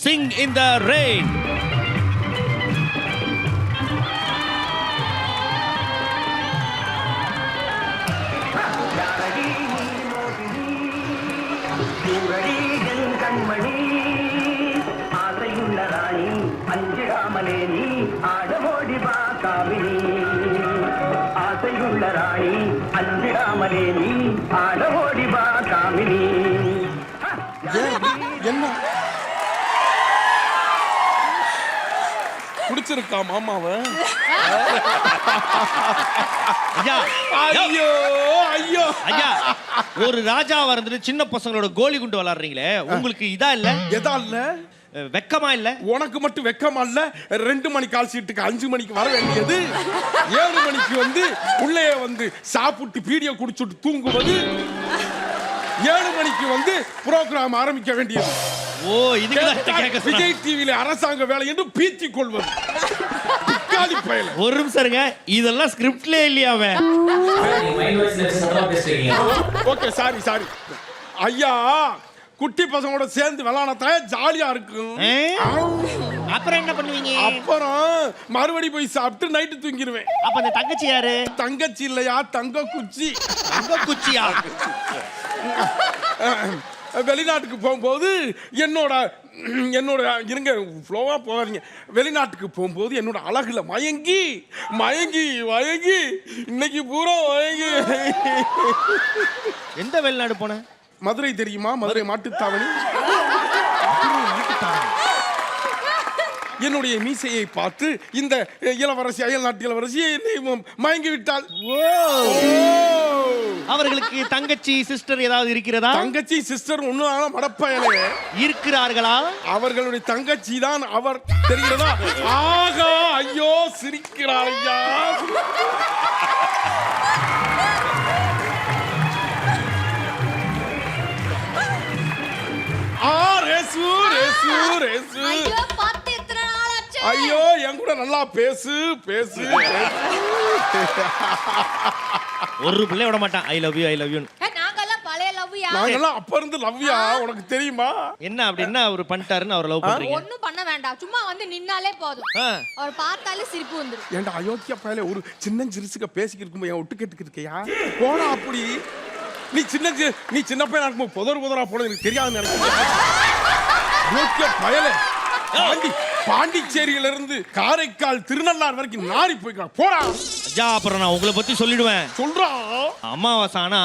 Sing in the Rain. என்ன குடிச்சிருக்கா மாமாவ? ஐயா, ஐயோ ஐயோ ஐயா, ஒரு ராஜாவா இருந்துட்டு சின்ன பசங்களோட கோலி குண்டு விளையாடுறீங்களே, உங்களுக்கு இதா இல்ல? எதா இல்ல? வெக்கமா இல்ல? உனக்கு மட்டும் வெக்கமா இல்ல? 2 மணி கால் சீட்டுக்கு 5 மணிக்கு வர வேண்டியது 7 மணிக்கு உள்ளே சாப்பிட்டு பீடியை குடிச்சுட்டு தூங்குவது, 7 மணிக்கு புரோகிராம் ஆரம்பிக்க வேண்டியது. ஓ, இதுக்கு விஜய் டிவியில அரசாங்க வேலை என்று பீத்திக் கொள்வது. ஒரு நிமிஷம் இருங்க, இதெல்லாம் ஸ்கிரிப்ட்ல இல்லையாவே? ஓகே, சாரி ஐயா, குட்டி பசங்களோட சேர்ந்து விளையாடத்தா ஜாலியா இருக்கும். அப்புறம் என்ன பண்ணுவீங்க? அப்புறம் மறுபடி போய் சாப்பிட்டு நைட்டு தூங்கிடுவேன். அப்ப அந்த தங்கச்சி யாரு? தங்கச்சி இல்லையா, தங்க குச்சி. தங்க குச்சியா? வெளிநாட்டுக்கு போகும்போது என்னோட இருங்க, ஃப்ளோவா போகாதீங்க. வெளிநாட்டுக்கு போகும்போது என்னோட அழகுல மயங்கி இன்னைக்கு பூரா மயங்கி. எந்த வெளிநாடு போன? மதுரை தெரியுமா? மதுரை மாட்டுத்தாவணி. என்னுடைய மீசையை பார்த்து இந்த இளவரசி, அயல் நாட்டு இளவரசி மயங்கி விட்டாள். அவர்களுக்கு தங்கச்சி சிஸ்டர் ஏதாவது இருக்கிறதா? தங்கச்சி சிஸ்டர் ஒன்னும் மடப்பயலே இருக்கிறார்களா? அவர்களுடைய தங்கச்சி தான் அவர், தெரிகிறதா? ஆகா, ஐயோ, சிரிக்கிறார் ஐயா. ஐயோ, என் கூட நல்லா பேசு. ஒரு பிள்ளை விட மாட்டான். I love you, I love you. நாங்கெல்லாம் அப்ப இருந்து லவ்யா, உனக்கு தெரியுமா? என்ன அப்படி என்ன அவர் பண்ணிட்டாருன்னு அவர் லவ் பண்றீங்க? ஒண்ணும் பண்ண வேண்டாம், சும்மா நின்னாலே போதும். அவர் பார்த்தாலே சிரிப்பு வந்துரும். ஏண்டா அயோக்கியா பயலே, ஒரு சின்ன சிறுசுக பேசிக்கிட்டு இருக்கும்போது என் ஒட்டு கேட்டுக்கிட்டு இருக்கியா? போடா அப்படி. நீ சின்ன பையனா இருக்கும்போது புதரா போனது எனக்கு தெரியாதுன்னு நினைக்கிறேன். அயோக்கியா பயலே, பாண்டிச்சேரியில இருந்து காரைக்கால் திருநள்ளாறு வரைக்கும் நாரி போய்க்கலாம். போடா ஐயா, அப்புறம் நான் உங்களை பத்தி சொல்லிடுவேன். சொல்றா. அமாவாசை ஆனா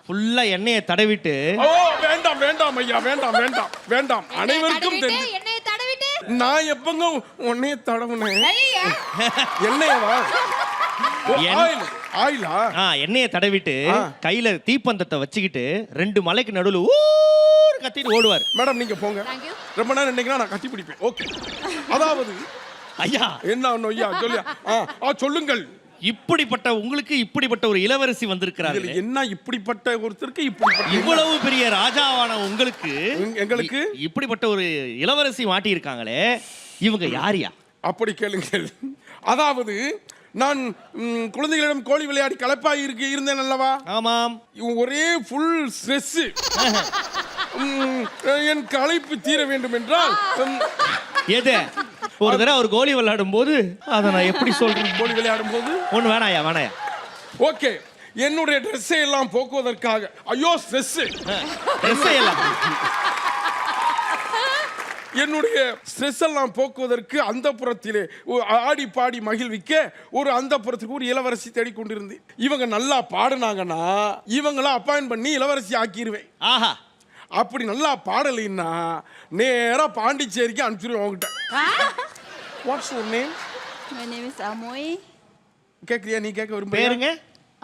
ஃபுல்லா எண்ணெயை தடவிட்டு. ஓ, வேண்டாம் ஐயா, வேண்டாம். அனைவருக்கும் தெரியும். எண்ணெயை தடவிட்டு நான் எப்பங்க உன்னைய தடவுனேன்? எண்ணெயவா? ஆயிலா? எண்ணெயை தடவிட்டு கையில தீப்பந்தத்தை வச்சுக்கிட்டு 2 மலைக்கு நடுவுல கத்திட்டு ஓடுவார். மேடம், நீங்க போங்க. ரொம்ப நேரம் நினைக்கிறேன், நான் கட்டி பிடிப்பேன். ஓகே. அதாவது ஐயா, என்ன ஐயா சொல்லியா? சொல்லுங்கள். இப்படிப்பட்ட உங்களுக்கு இப்படிப்பட்ட ஒரு இளவரசி வந்திருக்கிறார்கள். என்ன இப்படிப்பட்ட ஒருத்தருக்கு இப்படிப்பட்ட இவ்வளவு பெரிய ராஜாவான உங்களுக்கு எங்களுக்கு இப்படிப்பட்ட ஒரு இளவரசி மாட்டி இருக்காங்களே, இவங்க யாரியா? அப்படி கேளுங்கள். அதாவது நான் குழந்தைகளிடம் கோழி விளையாடி களைப்பாய் இருந்தேன் அல்லவா? ஆமாம். ஒரே ஃபுல் ஸ்ட்ரெஸ். என் களைப்பு தீர வேண்டும் என்றால் எது ஒரு தடவை ஒரு கோலி விளையாடும் போது அதை நான் எப்படி சொல்றேன்? கோலி விளையாடும் போது ஒண்ணு வேணாயா. ஓகே, என்னுடைய ட்ரெஸ்ஸை எல்லாம் போக்குவதற்காக, ஐயோ ஸ்ட்ரெஸ் எல்லாம் என்னுடைய ஸ்ட்ரெஸ் எல்லாம் போக்குவதற்கு அந்தப்புறத்திலே ஆடி பாடி மகிழ்விக்க ஒரு அந்தப்புறத்துக்கு ஒரு இளவரசி தேடிக்கொண்டிருந்தேன். இவங்க நல்லா பாடுனாங்கன்னா இவங்கள அப்பாயின்ட் பண்ணி இளவரசி ஆக்கிடுவேன். ஆஹா, அப்படி நல்லா பாடலைன்னா நேரா பாண்டிச்சேரிக்கு அனுப்பிச்சிடுவேன். உங்ககிட்ட what's your name? My name is Amoy. கேக்குறியா? நீ கேட்க விரும்ப? பேருங்க?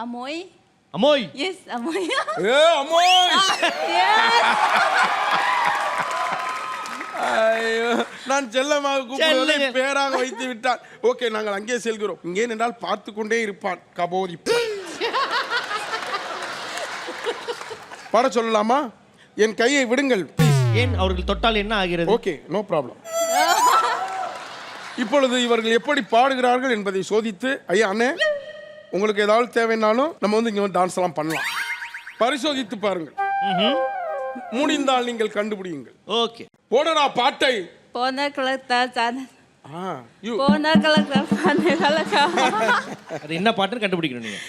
Amoy. அமோய். Yes, Amoy. அமோய். ஐயோ, நான் செல்லமாக கூப்பிடுவதை பேராக வைத்து விட்டான். ஓகே, நாங்கள் அங்கே செல்கிறோம். இங்கே நின்றால் பார்த்து கொண்டே இருப்பான் கபோதி. பாட சொல்லலாமா? என் கையை விடுங்கள். ஏன் அவர்கள் தொட்டால் என்ன ஆகிறது? Okay, no problem. இப்பொழுது இவர்கள் எப்படி பாடுகிறார்கள் என்பதை சோதித்து, ஐயா அண்ணே, உங்களுக்கு ஏதாவது தேவைன்னாலும் நம்ம இங்க டான்ஸ் எல்லாம் பண்ணலாம். பரிசோதித்து பாருங்கள். முடிந்தால் நீங்கள் கண்டுபிடியுங்கள். ஓகே. போடடா பாட்டை. போன கலக்கா சான ஆ, யூ. போன கலக்கா பண்ண கலக்கா அது என்ன பாட்டுன்னு கண்டுபிடிக்கணும் நீங்க.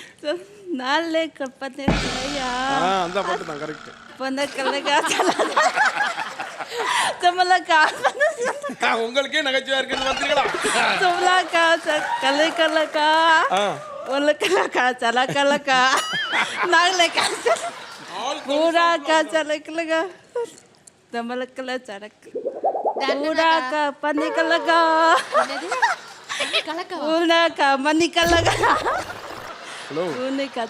நாளே கற்பனை கலையா ஆ, அந்த பாட்டு தான் கரெக்ட். போன கலக்கா சமலக்கா உங்களுக்கே நகைச்சுவையா இருக்குன்னு வந்துருங்களா? சமலக்கா கலை கலக்கா ஆ. ஒல்ல கலக்கா சல கலக்கா நாளே கா பூரா கா சல கலக்கா சமலக்கல சரக்கு பூரா கா பண்ணி கலக்கா கலக்கவா? பூரா கா மணி கலக்கா ஹலோ, பூனை கா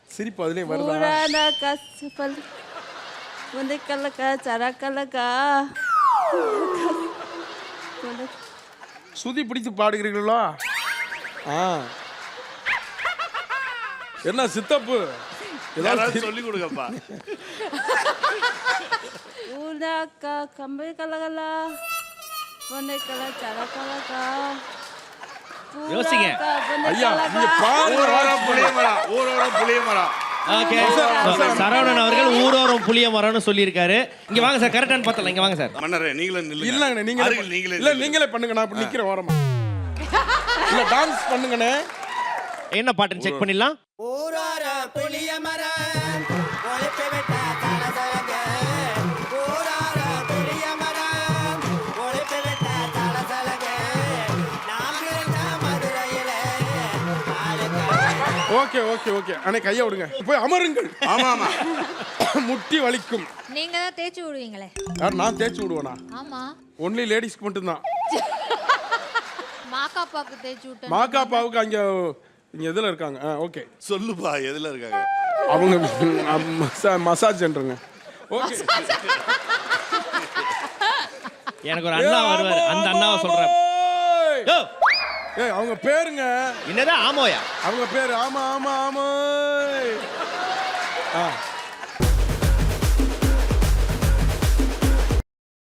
சிரிப்பு அதுலயே வருதா? பூரானா கா சபல் பூனை கலக்கா சரக்கலக்கா சுதி பிடிச்சு பாடுகிறீர்களா? ஆ. என்ன சித்தப்பு ஏதாவது சொல்லி கொடுங்கப்பா. பூனா கா கம்பை கலகலா பூனை கல சரக்கலக்கா யோசிங்க. ஐயா நீங்க பாருங்க. ஊரோரம் புளிய மரம், ஊரோரம் புளிய மரம். ஓகே, சரவணன் அவர்கள் ஊரோரம் புளிய மரம்னு சொல்லியிருக்காரு. இங்க வாங்க சார், கரெக்டானு பார்த்தலாம். இங்க வாங்க சார். மன்னரே நீங்களும் நில்லுங்க. இல்லங்கண்ணே, நீங்களே அருகில் நீங்களே இல்ல நீங்களே பண்ணுங்க, நான் இப்ப நிக்கிறேன் ஓரமா. இல்ல டான்ஸ் பண்ணுங்கண்ணே. என்ன பாட்டுன்னு செக் பண்ணிடலாம். ஊரோர புளிய மரம் ஒழிப்பு விட்ட தலசலங்க ஊரோர புளிய மரம் ஒழிப்பு விட்ட தலசலங்க நாம் இருந்த மதுரையில ஓகே ஓகே ஓகே அண்ணே, கையை விடுங்க. போய் அமருங்கள். ஆமா ஆமா. முட்டி வலிக்கும். நீங்க தான் தேய்ச்சி விடுவீங்களே. யார், நான் தேய்ச்சி விடுவேனா? ஆமா. ஒன்லி லேடிஸ்க்கு மட்டும்தான். மாக்காப்பாக்கு தேய்ச்சி விட்டேன். மாக்காப்பாவுக்கு அங்க இங்க எதுல இருக்காங்க? ஓகே, சொல்லுப்பா எதுல இருக்காங்க? அவங்க மசாஜ் சென்டருங்க. ஓகே, எனக்கு ஒரு அண்ணா வருவார், அந்த அண்ணாவை சொல்றேன். யோ, ஏய் அவங்க பேருங்க. என்னடா ஆமோயா? அவங்க பேரு ஆமா ஆமா ஆமா.